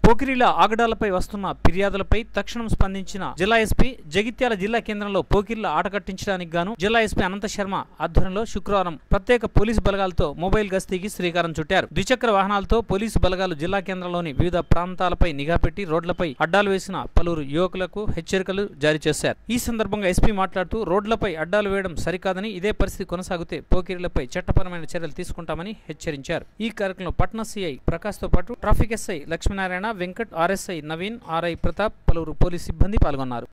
పోకిరిల ఆగడాలపై వస్తున్న ఫిర్యాదులపై తక్షణం స్పందించిన జిల్లా ఎస్పీ జగిత్యాల జిల్లా కేంద్రంలో పోకిరిల ఆట కట్టించడానికి గాను జిల్లా ఎస్పీ అనంత శర్మ ఆధ్వర్యంలో శుక్రవారం ప్రత్యేక పోలీసు బలగాలతో మొబైల్ గస్తీకి శ్రీకారం చుట్టారు. ద్విచక్ర వాహనాలతో పోలీసు బలగాలు జిల్లా కేంద్రంలోని వివిధ ప్రాంతాలపై నిఘా పెట్టి రోడ్లపై అడ్డాలు వేసిన పలువురు యువకులకు హెచ్చరికలు జారీ చేశారు. ఈ సందర్భంగా ఎస్పీ మాట్లాడుతూ రోడ్లపై అడ్డాలు వేయడం సరికాదని, ఇదే పరిస్థితి కొనసాగితే పోకిరిలపై చట్టపరమైన చర్యలు తీసుకుంటామని హెచ్చరించారు. ఈ కార్యక్రమంలో పట్నా సిఐ ప్రకాష్ తో పాటు traffic SI Lakshminarayana, Venkat, RSI Naveen, RI Pratap, పలువురు పోలీసు సిబ్బంది పాల్గొన్నారు.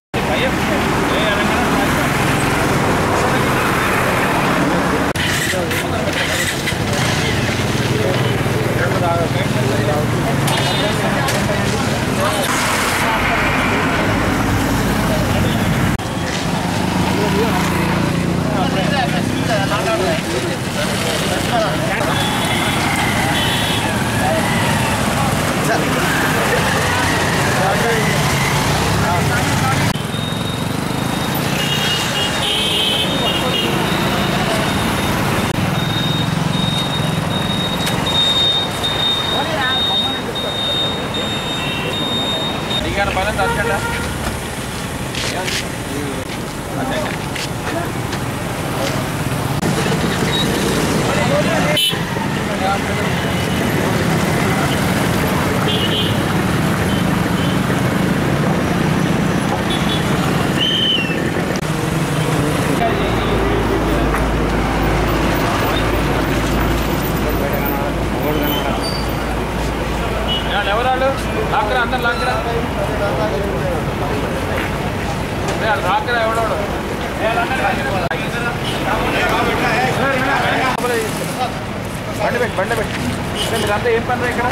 మీరంతా ఏం పని ఇక్కడ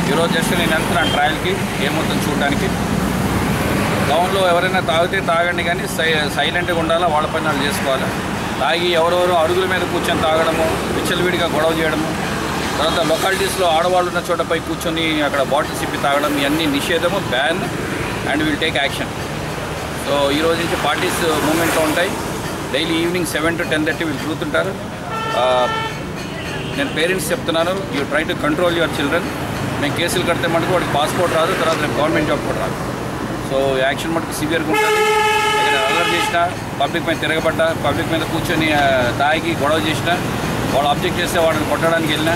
ఈరోజు జస్ట్ నేను వెళ్తున్నాను ట్రయల్కి, ఏమవుతుంది చూడడానికి. టౌన్లో ఎవరైనా తాగితే తాగండి, కానీ సైలెంట్గా ఉండాలా, వాళ్ళ పని వాళ్ళు చేసుకోవాలి. తాగి ఎవరెవరో అరుగుల మీద కూర్చొని తాగడము, విచ్చలవిడిగా గొడవ చేయడము, తర్వాత లొకాలిటీస్లో ఆడవాళ్ళు ఉన్న చోటపై కూర్చొని అక్కడ బాటిల్స్ ఇప్పి తాగడం, ఇవన్నీ నిషేధము, ban, and will take action. So ఈరోజు నుంచి పార్టీస్ మూమెంట్లో ఉంటాయి. డైలీ ఈవినింగ్ 7 to 10:30 వీళ్ళు తిరుగుతుంటారు. నేను పేరెంట్స్ చెప్తున్నాను, you try to control your children. మేము కేసులు కడితే మటుకు వాడికి పాస్పోర్ట్ రాదు, తర్వాత రేపు గవర్నమెంట్ జాబ్ కూడా రాదు. సో యాక్షన్ మటుకు సివియర్గా ఉంటుంది. ఎక్కడ అలర్ట్ చేసినా, పబ్లిక్ మీద తిరగబడ్డా, పబ్లిక్ మీద కూర్చొని తాగి గొడవ చేసినా, వాళ్ళు ఆబ్జెక్ట్ చేస్తే వాళ్ళని కొట్టడానికి వెళ్ళినా,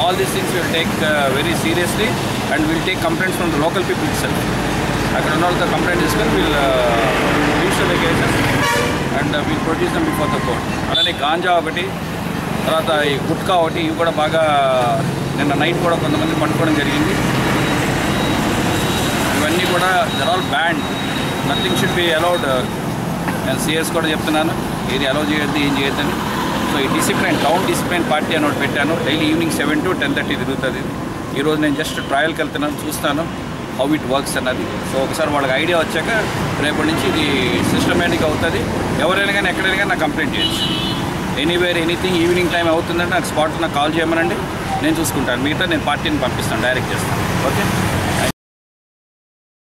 all these things will take very seriously and will take complaints from the local people itself. అక్కడ ఉన్న వాళ్ళతో కంప్లైంట్ తీసుకొని we'll register the cases and we'll produce them before the court. అలానే గాంజా ఒకటి, తర్వాత ఈ గుట్కా ఒకటి, ఇవి కూడా బాగా నిన్న నైట్ కూడా కొంతమంది పట్టుకోవడం జరిగింది. ఇవన్నీ కూడా they're all banned, nothing should be allowed. నేను సిఎస్ కూడా చెప్తున్నాను, ఏది అలౌ చేయొద్దు, ఏం చేయొద్దని. సో ఈ డిసిప్లిన్, టౌన్ డిసిప్లిన్ పార్టీ అని ఒకటి పెట్టాను. డైలీ ఈవినింగ్ 7 to 10:30 తిరుగుతుంది. ఈరోజు నేను జస్ట్ ట్రయల్కి వెళ్తున్నాను, చూస్తాను హౌ ఇట్ వర్క్స్ అన్నది. సో ఒకసారి వాళ్ళకి ఐడియా వచ్చాక రేపటి నుంచి ఇది సిస్టమేటిక్ అవుతుంది. ఎవరైనా కానీ ఎక్కడైనా కానీ నాకు కంప్లైంట్ చేయొచ్చు. ఎనీవేర్ ఎనీథింగ్ ఈవినింగ్ టైం అవుతుందంటే నాకు స్పాట్ నాకు కాల్ చేయమనండి, నేను చూసుకుంటాను. మిగతా నేను పార్టీని పంపిస్తాను, డైరెక్ట్ చేస్తాను. ఓకే.